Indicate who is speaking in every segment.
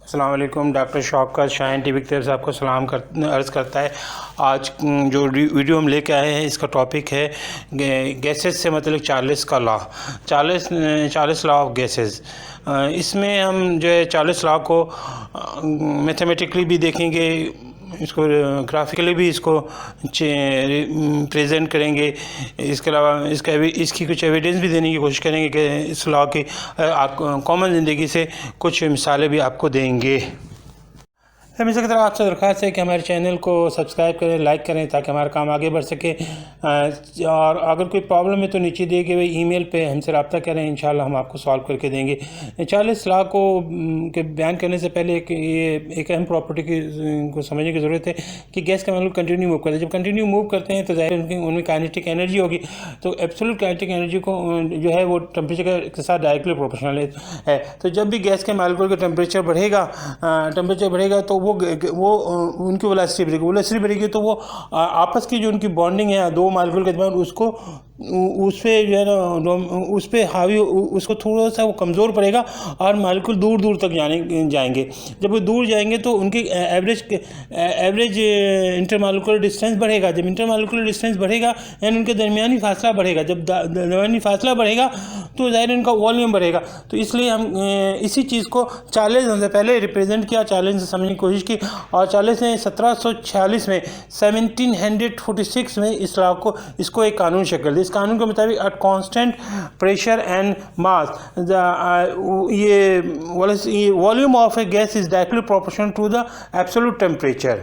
Speaker 1: अस्सलाम वालेकुम। Doctor Shaukat Shaheen TV की तरफ से आपको सलाम अर्ज़ करता है। आज जो वीडियो हम लेके आए हैं इसका टॉपिक है गैसेस से मतलब चार्ल्स का law, Charles law of gases. इसमें हम जो है चार्ल्स लॉ को मैथमेटिकली भी देखेंगे, इसको ग्राफिकली भी इसको प्रेजेंट करेंगे। इसके अलावा इसकी कुछ एविडेंस भी देने की कोशिश करेंगे कि इस लॉ की कॉमन ज़िंदगी से कुछ मिसालें भी आपको देंगे। हमेशा की तरह आपसे दरख्वास्त है कि हमारे चैनल को सब्सक्राइब करें, लाइक करें ताकि हमारा काम आगे बढ़ सके। और अगर कोई प्रॉब्लम है तो नीचे दिए गए ईमेल पे हमसे रब्ता करें, इंशाल्लाह हम आपको सॉल्व करके देंगे। चार्ल्स लॉ को के बयान करने से पहले एक अहम प्रॉपर्टी को समझने की ज़रूरत है कि गैस का मतलब कंटिन्यू मूव करते हैं। जब कंटिन्यू मूव करते हैं तो ज़ाहिर उनमें काइनेटिक एनर्जी होगी, तो एब्सोल्यूट काइनेटिक एनर्जी को जो है वो टेम्परेचर के साथ डायरेक्टली प्रोपोर्शनल है। तो जब भी गैस के मॉलिक्यूल का टेम्परेचर बढ़ेगा तो वो उनकी वेलोसिटी बढ़ेगी तो वो आपस की जो उनकी बॉन्डिंग है दो मॉलिक्यूल के दरमियान उस पर जो है ना उस पर हावी उसको थोड़ा सा वो कमज़ोर पड़ेगा और मॉलिक्यूल दूर दूर तक जाएंगे। जब वो दूर जाएंगे तो उनकी एवरेज इंटरमॉलिक्यूलर डिस्टेंस बढ़ेगा। जब इंटरमॉलिक्यूलर डिस्टेंस बढ़ेगा यानी उनके दरमियानी फासला बढ़ेगा। जब दरमियानी फासला बढ़ेगा तो ज़ाहिर उनका वॉल्यूम बढ़ेगा। तो इसलिए हम इसी चीज़ को चार्ल्स से पहले रिप्रेजेंट किया, चार्ल्स से समझने की कोशिश की और चार्ल्स ने 1746 में 1746 में इस लॉ को इसको एक कानून शक्ल दी। इस कानून के मुताबिक at constant pressure and mass ये volume of a gas is directly proportional to the absolute temperature,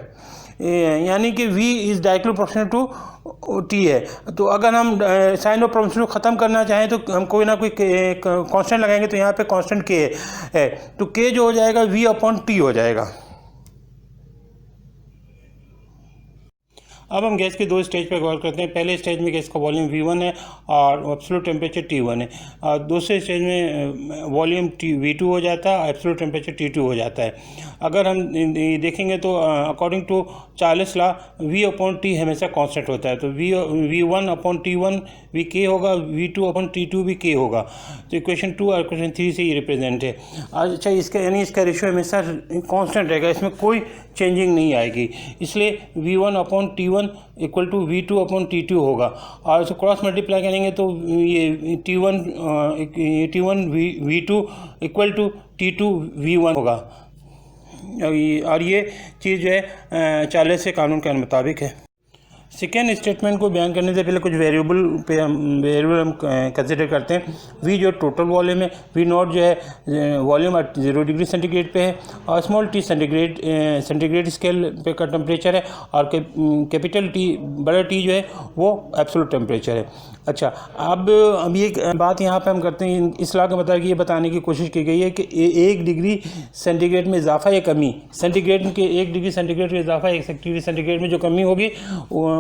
Speaker 1: यानी कि V is directly proportional to T है। तो अगर हम साइन ऑफ प्रोपोर्शन को ख़त्म करना चाहें तो हम कोई ना कोई कांस्टेंट लगाएंगे। तो यहाँ पे कांस्टेंट K है, तो K जो हो जाएगा V/T हो जाएगा। अब हम गैस के दो स्टेज पर गौर करते हैं। पहले स्टेज में गैस का वॉल्यूम V1 है और एब्सोल्यूट टेम्परेचर T1 है, और दूसरे स्टेज में वॉल्यूम V2 हो जाता है और एब्सोल्यूट टेम्परेचर T2 हो जाता है। अगर हम देखेंगे तो according to Charles law V/T हमेशा कांस्टेंट होता है। तो V1/T1 भी K होगा, V2/T2 भी K होगा। तो इक्वेशन 2 और इक्वेशन 3 से ये रिप्रेजेंट है। अच्छा, इसका रेशियो हमेशा कांस्टेंट रहेगा, इसमें कोई चेंजिंग नहीं आएगी। इसलिए V1/T1 इक्वल टू V2/T2 होगा और इसको क्रॉस मल्टीप्लाई करेंगे तो ये T1 V2 equal to T2 V1 होगा। और ये चीज़ जो है चार्ल्स के कानून के मुताबिक है। सेकेंड स्टेटमेंट को बयान करने से पहले कुछ वेरिएबल हम कंसिडर करते हैं। V जो टोटल वॉल्यूम है, V0 जो है वॉल्यूम 0 डिग्री सेंटीग्रेड पे है और स्मॉल t सेंटीग्रेड स्केल पे का टेम्परेचर है और कैपिटल T बड़ा T जो है वो एब्सोल्यूट टेम्परेचर है। अच्छा, अब ये बात यहाँ पे हम करते हैं। इस लॉ के मुताबिक ये बताने की कोशिश की गई है कि 1 डिग्री सेंटीग्रेड में इजाफा या कमी, सेंटीग्रेड के 1 डिग्री सेंटीग्रेड में इजाफा 1 डिग्री सेंटीग्रेड में जो कमी होगी,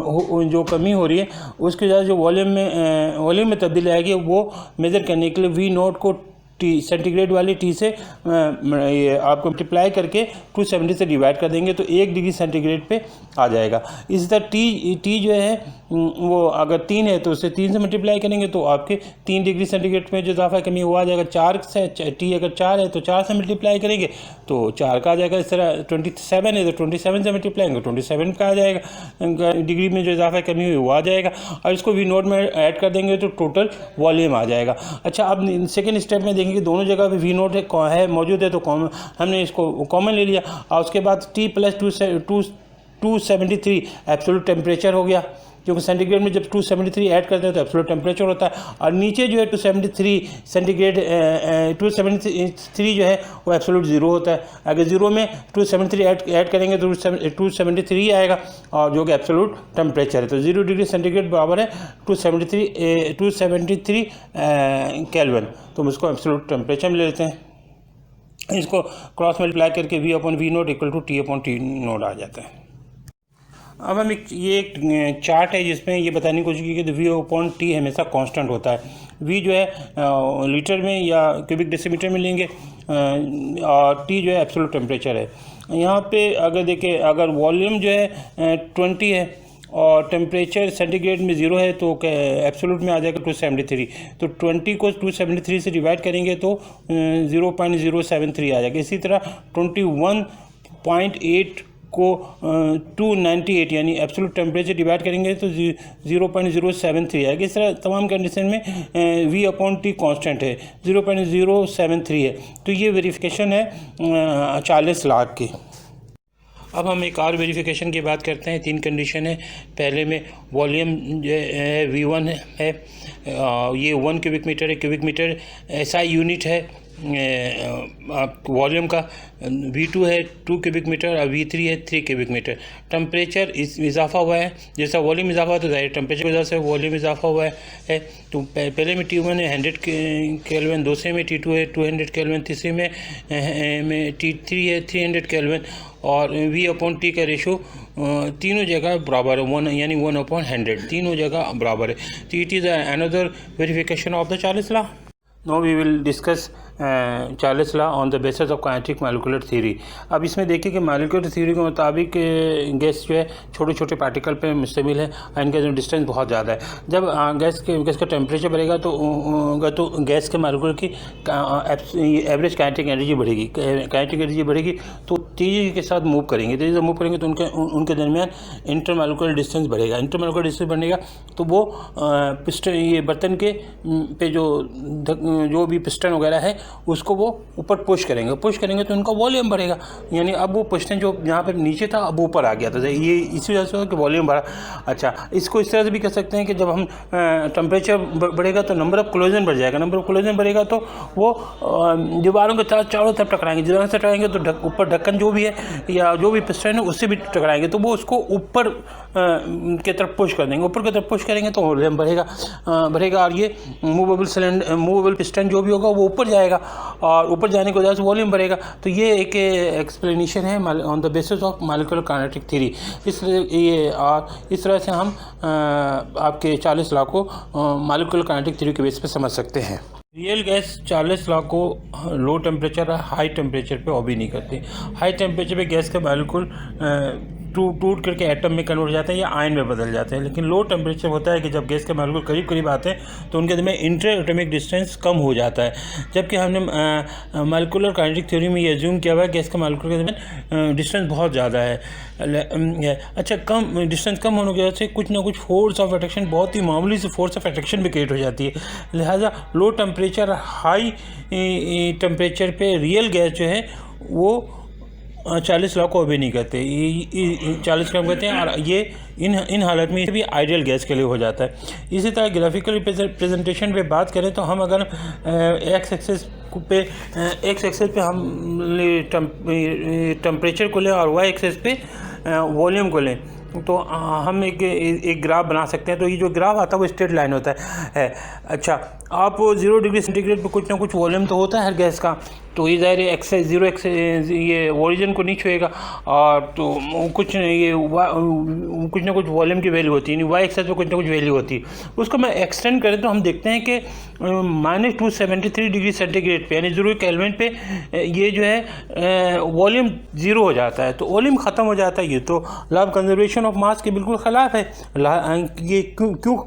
Speaker 1: जो कमी हो रही है उसके वजह जो वॉल्यूम में तब्दीली आएगी वो मेज़र करने के लिए V0 को सेंटीग्रेड वाली T से ये आपको मल्टीप्लाई करके 270 से डिवाइड कर देंगे तो 1 डिग्री सेंटीग्रेड पे आ जाएगा। इसी तरह T जो है वो अगर 3 है तो उसे 3 से मल्टीप्लाई करेंगे तो आपके 3 डिग्री सेंटीग्रेड में जो इजाफा कमी हुआ आ जाएगा। 4 से T अगर 4 है तो 4 से मल्टीप्लाई करेंगे तो 4 का आ जाएगा। इस तरह 27 है तो 27 से मल्टीप्लाई करेंगे 27 का आ जाएगा, डिग्री में जो इजाफा कमी हुई वो आ जाएगा और इसको V0 में ऐड कर देंगे तो टोटल वॉल्यूम आ जाएगा। अच्छा, अब सेकेंड स्टेप में देखेंगे दोनों जगह पे V0 है मौजूद है तो हमने इसको कॉमन ले लिया और उसके बाद T + 273 एब्सोल्यूट टेम्परेचर हो गया, क्योंकि सेंटीग्रेड में जब 273 ऐड करते हैं तो एब्सोल्यूट टेम्परेचर होता है। और नीचे जो है 273 सेंटीग्रेड 273 जो है वो एब्सोल्यूट 0 होता है। अगर 0 में 273 ऐड करेंगे तो 273 आएगा और जो कि एब्सोल्यूट टेम्परेचर है। तो 0 डिग्री सेंटीग्रेड बराबर है 273 केल्विन। तो हम इसको एब्सोल्यूट टेम्परेचर में ले लेते हैं। इसको क्रॉस मल्टीप्लाई करके V/V0 इक्वल टू T/T0 आ जाता है। अब हम ये एक चार्ट है जिसमें ये बताने की कोशिश की कि V/T हमेशा कांस्टेंट होता है। V जो है लीटर में या क्यूबिक डेसीमीटर में लेंगे और T जो है एब्सोल्यूट टेम्परेचर है। यहाँ पे अगर देखें, अगर वॉल्यूम जो है 20 है और टेम्परेचर सेंटीग्रेड में 0 है तो एब्सोल्यूट में आ जाएगा 273। तो 20 को 273 से डिवाइड करेंगे तो 0.073 आ जाएगा। इसी तरह 21.8 को 298 यानी एब्सोल्यूट टेम्परेचर डिवाइड करेंगे तो 0.073 आएगा। इस तरह तमाम कंडीशन में V/T कांस्टेंट है, 0.073 है। तो ये वेरिफिकेशन है 40 लाख की। अब हम एक और वेरिफिकेशन की बात करते हैं। 3 कंडीशन है। पहले में वॉल्यूम V1 है, ये 1 क्यूबिक मीटर है। क्यूबिक मीटर SI यूनिट है वॉल्यूम का। V2 है 2 क्यूबिक मीटर और V3 है 3 क्यूबिक मीटर। टेम्परेचर इजाफा हुआ है, जैसा वॉल्यूम इजाफा हुआ तो जाहिर टेम्परेचर की वजह से वॉल्यूम इजाफा हुआ है। तो पहले में T1 है 100 केल्विन, दूसरे में T2 है 200 केल्विन, तीसरे में T3 है 300 केल्विन और V/T का रेशो तीनों जगह बराबर है, 1 यानी 1/100 तीनों जगह बराबर है। तो it is another verification of the Charles law. Now we will discuss Charles law on the basis of kinetic molecular theory. अब इसमें देखिए कि मॉलिक्यूलर थ्योरी के मुताबिक गैस जो है छोटे छोटे पार्टिकल पे मुश्तमिल है और इनका जो डिस्टेंस बहुत ज़्यादा है। जब गैस का टेम्परेचर बढ़ेगा तो गैस के मॉलिक्यूल की एवरेज काइनेटिक एनर्जी बढ़ेगी। काइनेटिक एनर्जी बढ़ेगी तो तेज़ी के साथ मूव करेंगे, तेज़ी से मूव करेंगे तो उनके दरमियान इंटरमॉलिक्यूलर डिस्टेंस बढ़ेगा। इंटरमॉलिक्यूलर डिस्टेंस बढ़ेगा तो वो पिस्टन ये बर्तन के पे जो भी पिस्टन वगैरह है उसको वो ऊपर पुश करेंगे तो उनका वॉल्यूम बढ़ेगा। यानी अब वो पिस्टन जो यहाँ पर नीचे था अब ऊपर आ गया था, ये इसी वजह से होगा कि वॉल्यूम बढ़ा। अच्छा, इसको इस तरह से भी कह सकते हैं कि जब हम टेम्परेचर बढ़ेगा तो नंबर ऑफ कोलिजन बढ़ जाएगा। नंबर ऑफ कोलिजन बढ़ेगा तो वो दीवारों के चारों तरफ टकराएंगे। जिधर से टकराएंगे तो ऊपर ढक्कन जो भी है या जो भी पिस्टन है उससे भी टकराएंगे तो वो उसको ऊपर की तरफ पुश कर देंगे। ऊपर की तरफ पुश करेंगे तो वॉल्यूम बढ़ेगा और ये मूवेबल पिस्टन जो भी होगा वो ऊपर जाएगा और ऊपर जाने की वजह से वॉल्यूम बढ़ेगा। तो ये एक एक्सप्लेनेशन है on the basis of molecular kinetic theory. इस तरह से हम आपके चार्ल्स लॉ को मॉलिक्यूलर काइनेटिक थ्योरी के बेस पे समझ सकते हैं। रियल गैस चार्ल्स लॉ को लो टेम्परेचर और हाई टेम्परेचर पे ऑबी नहीं करते। हाई टेम्परेचर पे गैस के मॉलिक्यूल टूट करके एटम में कन्वर्ट हो जाते हैं या आयन में बदल जाते हैं। लेकिन लो टेम्परेचर होता है कि जब गैस के मॉलिक्यूल करीब करीब आते हैं तो उनके में इंटर एटॉमिक डिस्टेंस कम हो जाता है। जबकि हमने मॉलिक्यूलर काइनेटिक थ्योरी में ये अज्यूम किया हुआ है गैस के मॉलिक्यूल के दरमियान डिस्टेंस बहुत ज़्यादा है। अच्छा, डिस्टेंस कम होने की वजह से कुछ ना कुछ फोर्स ऑफ अट्रैक्शन, बहुत ही मामूली से फोर्स ऑफ अट्रैक्शन भी क्रिएट हो जाती है। लिहाजा लो टेम्परेचर हाई टेम्परेचर पे रियल गैस जो है वो चार्ल्स लॉ को ऑबे नहीं करते। चार्ल्स लॉ कहते हैं और ये इन हालत में भी आइडियल गैस के लिए हो जाता है। इसी तरह ग्राफिकल प्रेजेंटेशन पे बात करें तो हम अगर एक्स एक्सेस पे हम टेम्परेचर को लें और वाई एक्सेस पे वॉल्यूम को लें तो हम एक ग्राफ बना सकते हैं। तो ये जो ग्राफ आता है वो स्ट्रेट लाइन होता है। अच्छा, आप 0 डिग्री सेंटीग्रेड पे कुछ ना कुछ वॉल्यूम तो होता है हर गैस का, तो ये ज़ाहिर एक्सेस 0 एक्सेस ये ओरिजिन को नहीं छुएगा और तो कुछ ना कुछ वॉल्यूम की वैल्यू होती है, वाई एक्सेस पे कुछ ना कुछ वैल्यू होती है। उसको मैं एक्सटेंड करें तो हम देखते हैं कि -273 डिग्री सेंटीग्रेड पे यानी 0 केल्विन पे ये जो है वॉल्यूम 0 हो जाता है, तो वॉल्यूम ख़त्म हो जाता है। ये तो law of conservation of mass के बिल्कुल ख़िलाफ़ है। ये क्यों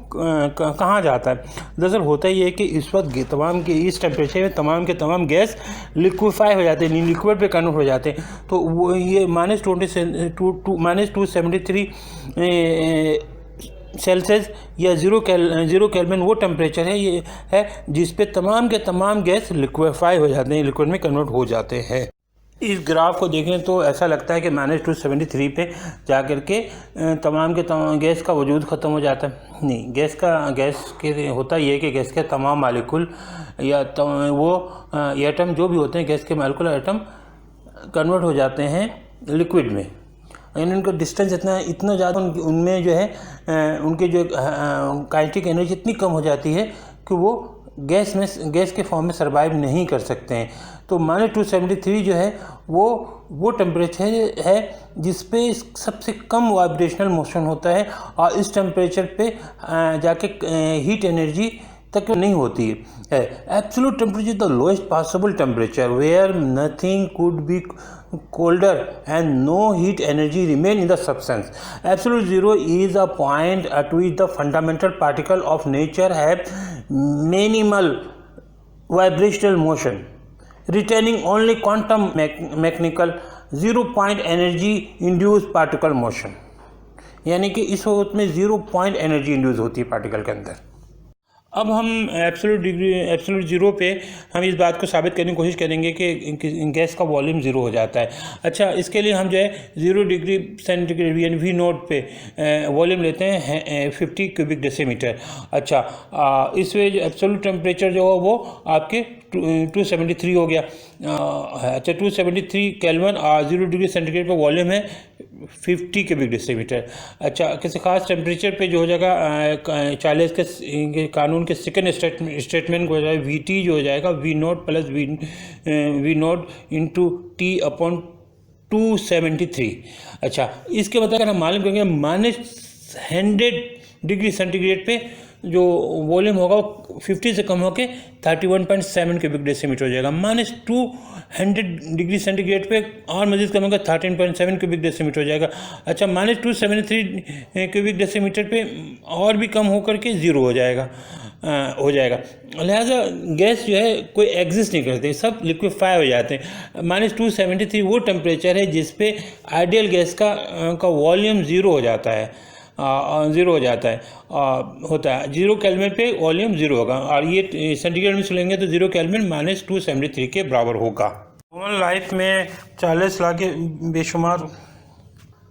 Speaker 1: कहाँ जाता है? दरअसल होता ही है कि इस वक्त इस टेम्परेचर में तमाम के तमाम गैस लिक्विफाई हो जाते हैं, लिक्विड पे कन्वर्ट हो जाते हैं। तो वो ये -273 सेल्सियस या 0 केल्विन वो टेम्परेचर है ये है जिस पे तमाम के तमाम गैस लिक्विफाई हो जाते हैं, लिक्विड में कन्वर्ट हो जाते हैं। इस ग्राफ को देखें तो ऐसा लगता है कि -273 पे जा कर के तमाम के तमाम गैस का वजूद ख़त्म हो जाता है। नहीं, गैस के होता ये है कि गैस के तमाम मालिकुल या वो एटम जो भी होते हैं गैस के मालिकुल एटम कन्वर्ट हो जाते हैं लिक्विड में। यानी उनका डिस्टेंस इतना ज़्यादा उनमें जो है उनके जो काइनेटिक एनर्जी इतनी कम हो जाती है कि वो गैस के फॉर्म में सर्वाइव नहीं कर सकते हैं। तो -273 जो है वो टेम्परेचर है जिस पे सबसे कम वाइब्रेशनल मोशन होता है और इस टेम्परेचर पे जाके हीट एनर्जी तक नहीं होती है। Absolute temperature the lowest possible temperature where nothing could be colder and no heat energy remain in the substance. Absolute zero is a point at which the fundamental particle of nature have minimal vibrational motion, retaining only quantum mechanical zero point energy induced particle motion. यानी कि इस वक्त में 0 point energy induce होती है particle के अंदर। अब हम एब्सोल्यूट ज़ीरो पे हम इस बात को साबित करने की कोशिश करेंगे कि गैस का वॉल्यूम ज़ीरो हो जाता है। अच्छा, इसके लिए हम जो है 0 डिग्री सेंटीग्रेड यानी वी नोट पे वॉल्यूम लेते हैं 50 क्यूबिक डेसीमीटर। अच्छा, इस वे एब्सोल्यूट टेम्परेचर जो है वो आपके 273 हो गया। अच्छा, 273 केल्विन और 0 डिग्री सेंटीग्रेड पर वॉल्यूम है 50 क्यूबिक डेसीमीटर। अच्छा, किसी खास टेम्परेचर पे जो हो जाएगा 40 के कानून के सेकंड स्टेटमेंट को हो जाएगा VT जो हो जाएगा v naught plus v naught into t upon 273। अच्छा, इसके मतलब अगर हम मालूम करेंगे -100 डिग्री सेंटीग्रेड पे जो वॉल्यूम होगा वो 50 से कम होकर 31.7 क्यूबिक डेसीमीटर हो जाएगा। -200 डिग्री सेंटीग्रेड पे और मजीद कम होगा 13.7 क्यूबिक डेसीमीटर हो जाएगा। अच्छा, -273 क्यूबिक डेसीमीटर पे और भी कम होकर के ज़ीरो हो जाएगा। लिहाजा गैस जो है कोई एग्जिस्ट नहीं करते, सब लिक्विफाई हो जाते हैं। -273 वो टेम्परेचर है जिस पे आइडियल गैस का वॉल्यूम ज़ीरो हो जाता है, होता है 0 केल्विन पे वॉल्यूम ज़ीरो होगा, और ये सेंटीग्रेड में चलेंगे तो 0 केल्विन -273 के बराबर होगा। कॉमन लाइफ में 40 लाख के बेशुमार।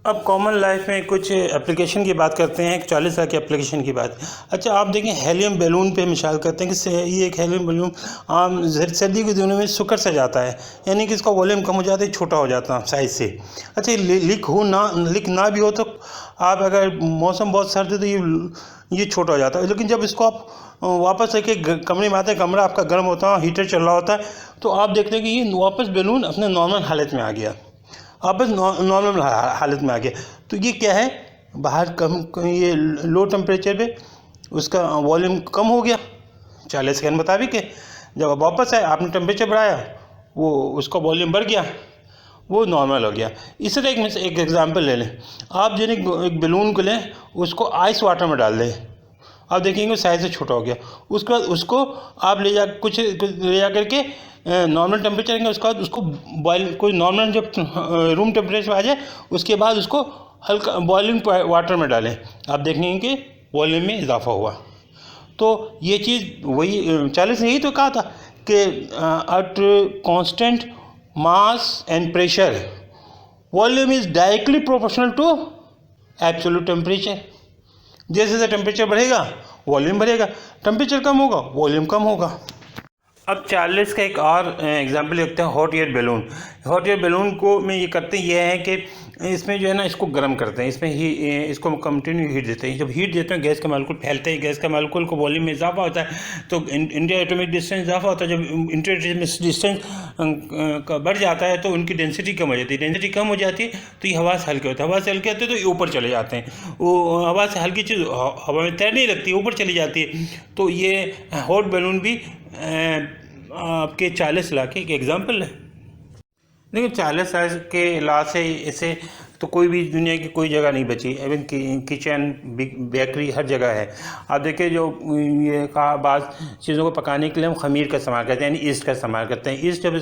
Speaker 1: अब कॉमन लाइफ में कुछ एप्लीकेशन की बात करते हैं, 40 लाख की एप्लीकेशन की बात। अच्छा, आप देखें हेलियम बैलून पे मिसाल करते हैं कि ये एक हेलियम बैलून आम सर्दी के दिनों में सुकर से जाता है, यानी कि इसका वॉल्यूम कम हो जाता है, छोटा हो जाता है साइज से। अच्छा, लीक ना भी हो तो आप अगर मौसम बहुत सर्द है तो ये छोटा हो जाता है, लेकिन जब इसको आप वापस एक कमरे में आते हैं, कमरा आपका गर्म होता है, हीटर चल रहा होता है, तो आप देखते हैं कि ये वापस बैलून अपने नॉर्मल हालत में आ गया, वापस नॉर्मल हालत में आ गया। तो ये क्या है, बाहर ये लो टेम्परेचर पे उसका वॉल्यूम कम हो गया 40 के मुताबिक है। जब वापस आए आपने टेम्परेचर बढ़ाया, वो उसका वॉल्यूम बढ़ गया, वो नॉर्मल हो गया। इस तरह एक एग्जांपल ले लें, आप जो एक बैलून को लें, उसको आइस वाटर में डाल दें, आप देखेंगे साइज से छोटा हो गया। उसके बाद उसको आप ले जा करके नॉर्मल टेम्परेचर रहेंगे, उसके बाद उसको बॉयल कोई नॉर्मल जब रूम टेम्परेचर आ जाए उसके बाद उसको हल्का बॉइलिंग वाटर में डालें, आप देखेंगे कि वॉल्यूम में इजाफा हुआ। तो ये चीज़ वही 40 ने यही तो कहा था कि at constant mass and pressure volume is directly proportional to absolute temperature. जैसे जैसे टेम्परेचर बढ़ेगा वॉल्यूम बढ़ेगा, टेम्परेचर कम होगा वॉल्यूम कम होगा। अब 40 का एक और एग्जांपल देखते हैं, hot air balloon. Hot air balloon को में ये करते हैं, ये है कि इसमें जो है ना इसको गर्म करते हैं, इसमें इसको कंटिन्यू हीट देते हैं। जब हीट देते हैं गैस का मालिक्यूल फैलते हैं, गैस का मालिक्यूल को वॉल्यूम में इजाफा होता है, तो इंटर एटॉमिक डिस्टेंस इजाफा होता है। जब इंटर एटॉमिक डिस्टेंस बढ़ जाता है तो उनकी डेंसिटी कम हो जाती है। डेंसिटी कम हो जाती है तो ये हवा से हल्के होते हैं, हवा से हल्के होते हैं तो ये ऊपर चले जाते हैं। वो हवा से हल्की चीज़ हवा में तैर नहीं लगती, ऊपर चली जाती है। तो ये हॉट बैलून भी आपके 40 लाख की एक एग्जाम्पल है। लेकिन 40 लाख के लाख से इसे तो कोई भी दुनिया की कोई जगह नहीं बची, इवन किचन बेकरी हर जगह है। आप देखिए जो ये कहा बाज़ चीज़ों को पकाने के लिए हम खमीर का इस्तेमाल करते हैं, यानी ईस्ट का इस्तेमाल करते हैं। ईस्ट जब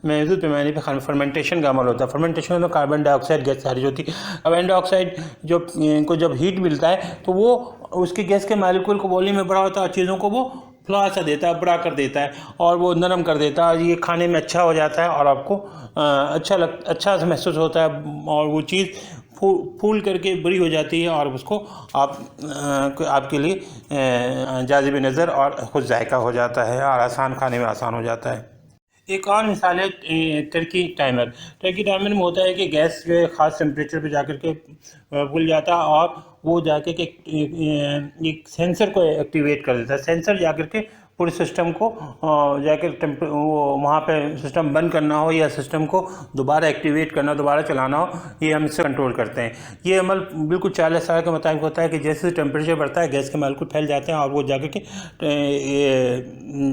Speaker 1: महदूद पैमाने पर फर्मेंटेशन का अमल होता है। फर्मेंटेशन में कार्बन डाइऑक्साइड गैस खारिज होती है। कार्बन डाइऑक्साइड जब हीट मिलता है तो वो उसके गैस के मालिक्यूल को वॉल्यूम में बड़ा होता है और चीज़ों को वो फ्ला सा देता है, बड़ा कर देता है और वो नरम कर देता है। ये खाने में अच्छा हो जाता है और आपको अच्छा से महसूस होता है और वो चीज़ फूल करके बड़ी हो जाती है और उसको आपके लिए जाज़िब नज़र और खुद जायका हो जाता है और आसान खाने में आसान हो जाता है। एक और मिसाल है टर्की टाइमर। टर्की टाइमर में होता है कि गैस जो है ख़ास टेम्परेचर पे जाकर के खुल जाता है और वो जाकर के एक सेंसर को एक्टिवेट कर देता है। सेंसर जाकर के पूरे सिस्टम को जाकर वो वहाँ पे सिस्टम बंद करना हो या सिस्टम को दोबारा एक्टिवेट करना, दोबारा चलाना हो, ये हम इससे कंट्रोल करते हैं। ये अमल बिल्कुल 40 साल के मुताबिक होता है कि जैसे टेम्परेचर बढ़ता है गैस के मॉलिक्यूल फैल जाते हैं और वो जाकर के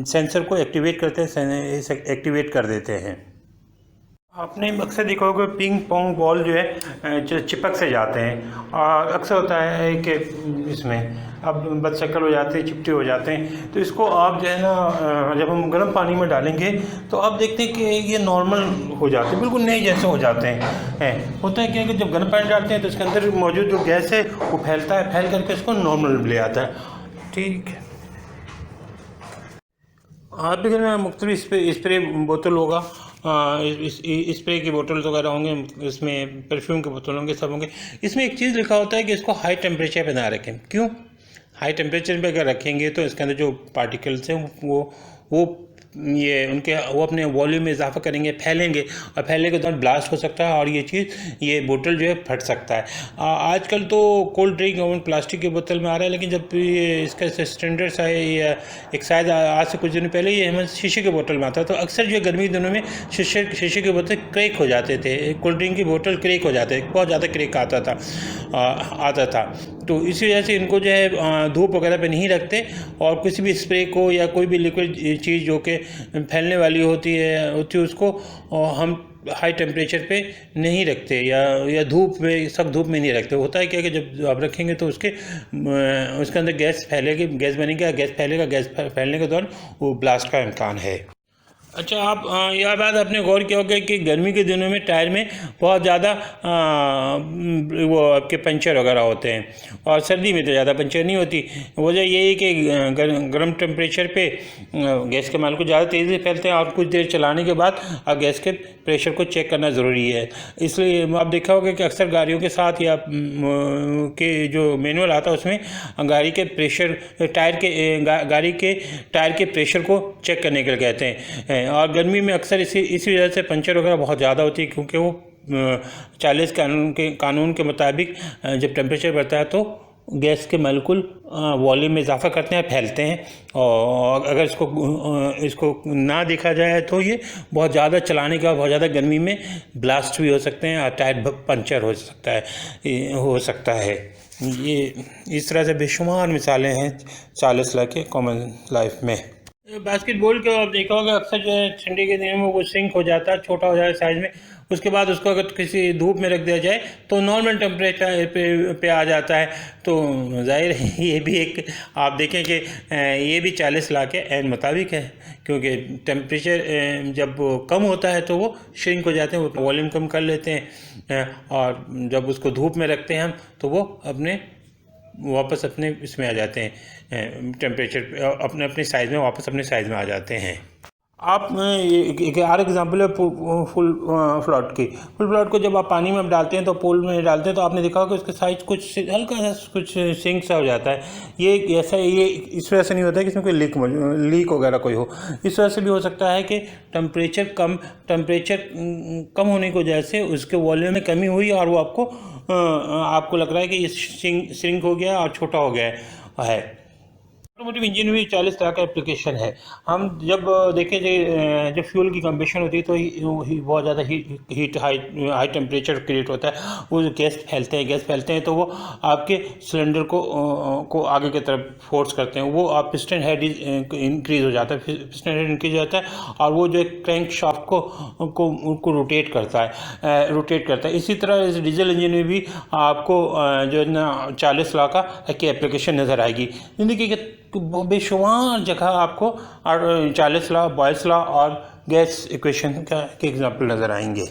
Speaker 1: सेंसर को एक्टिवेट करते हैं, एक्टिवेट कर देते हैं। आपने अक्सर देखा होगा पिंग पोंग बॉल जो है चिपक से जाते हैं और अक्सर होता है कि इसमें अब बदशक्ल हो जाते हैं, चिपटे हो जाते हैं। तो इसको आप जो है ना जब हम गर्म पानी में डालेंगे तो आप देखते हैं कि ये नॉर्मल हो जाते हैं, बिल्कुल नए जैसे हो जाते हैं। होता है क्या कि जब गर्म पानी डालते हैं तो इसके अंदर मौजूद जो गैस है वो फैलता है, फैल करके इसको नॉर्मल ले आता है। ठीक है, आपके घर में मुख्तलिफ स्प्रे बोतल होगा, स्प्रे की बोतल वगैरह होंगे, इसमें परफ्यूम के बोतल होंगे, सब होंगे। इसमें एक चीज़ लिखा होता है कि इसको हाई टेम्परेचर पे ना रखें। क्यों? हाई टेम्परेचर पे अगर रखेंगे तो इसके अंदर जो पार्टिकल्स हैं वो वो अपने वॉल्यूम में इजाफा करेंगे, फैलेंगे और फैलने के दौरान ब्लास्ट हो सकता है और ये बोतल जो है फट सकता है। आजकल तो कोल्ड ड्रिंक और प्लास्टिक की बोतल में आ रहा है, लेकिन जब ये इसका स्टैंडर्ड एक शायद आज से कुछ दिन पहले ये हमें शीशे के बोतल में आता, तो अक्सर जो गर्मी के दिनों में शीशे के बोतल क्रैक हो जाते थे, कोल्ड ड्रिंक की बोतल क्रैक हो जाते, बहुत ज़्यादा क्रैक आता था। तो इसी वजह से इनको जो है धूप वगैरह पे नहीं रखते और किसी भी स्प्रे को या कोई भी लिक्विड चीज़ जो कि फैलने वाली होती है उसको हम हाई टेम्परेचर पे नहीं रखते या धूप में, सख्त धूप में नहीं रखते। होता है क्या कि जब आप रखेंगे तो उसके अंदर गैस फैलेगी, गैस बनेगा, गैस फैलेगा, गैस फैलने के दौरान वो ब्लास्ट का इम्कान है। अच्छा, आप यह बात आपने गौर किया होगा कि गर्मी के दिनों में टायर में बहुत ज़्यादा वो आपके पंचर वगैरह होते हैं और सर्दी में तो ज़्यादा पंचर नहीं होती। वजह यही है कि गर्म टेम्परेचर पे गैस के माल को ज़्यादा तेज़ी से फैलते हैं और कुछ देर चलाने के बाद अब गैस के प्रेशर को चेक करना ज़रूरी है। इसलिए आप देखा होगा कि अक्सर गाड़ियों के साथ या के जो मैनुअल आता है उसमें गाड़ी के प्रेशर गाड़ी के टायर के प्रेशर को चेक करने के लिए कहते हैं। और गर्मी में अक्सर इसी वजह से पंचर वगैरह बहुत ज़्यादा होती है, क्योंकि वो 40 कानून के मुताबिक जब टेम्परेचर बढ़ता है तो गैस के मॉलिक्यूल वॉल्यूम में इजाफा करते हैं, फैलते हैं और अगर इसको ना देखा जाए तो ये बहुत ज़्यादा चलाने के बाद बहुत ज़्यादा गर्मी में ब्लास्ट भी हो सकते हैं और टायर पंचर हो सकता है। ये इस तरह से बेशुमार मिसालें हैं 40 लाख के कॉमन लाइफ में। बास्केटबॉल के आप देखा होगा अक्सर जो है ठंडी के दिनों में वो सिंक हो जाता है, छोटा हो जाता है साइज़ में। उसके बाद उसको अगर किसी धूप में रख दिया जाए तो नॉर्मल टेम्परेचर पे आ जाता है। तो जाहिर है ये भी एक आप देखें कि ये भी 40 लाख के ऐन मुताबिक है, क्योंकि टेम्परेचर जब कम होता है तो वो श्रिंक हो जाते हैं, वो वॉल्यूम कम कर लेते हैं और जब उसको धूप में रखते हैं हम तो वो वापस अपने इसमें आ जाते हैं, टेम्परेचर अपने साइज़ में वापस अपने साइज़ में आ जाते हैं। आप एक और एग्जांपल है फुल फ्लॉट को जब आप पानी में डालते हैं तो पूल में डालते हैं तो आपने देखा होगा उसका साइज़ कुछ हल्का सा कुछ सिंक सा हो जाता है। ये इस वजह से नहीं होता है कि इसमें कोई लीक वगैरह कोई हो, इस वजह से भी हो सकता है कि टेम्परेचर कम होने की वजह से उसके वॉल्यूम में कमी हुई और वो आपको लग रहा है कि ये श्रिंक हो गया और छोटा हो गया है। ऑटोमोटिव इंजन में 40 तरह का एप्लीकेशन है। हम जब देखें जब फ्यूल की कंबेशन होती है तो बहुत ज़्यादा हीट हाई टेम्परेचर क्रिएट होता है, वो गैस फैलते हैं तो वो आपके सिलेंडर को आगे की तरफ फोर्स करते हैं, वो आप पिस्टन हेड इंक्रीज़ हो जाता है, पिस्टन हेड इंक्रीज हो जाता है और वो जो क्रैंक शाफ्ट को रोटेट करता है। इसी तरह इस डीजल इंजन में भी आपको जो है ना 40 लाख की एप्लीकेशन नज़र आएगी। ज़िंदगी के बेशुमार जगह आपको 40 लाख, 22 लाख और गैस इक्वेशन के एग्जाम्पल नज़र आएंगे।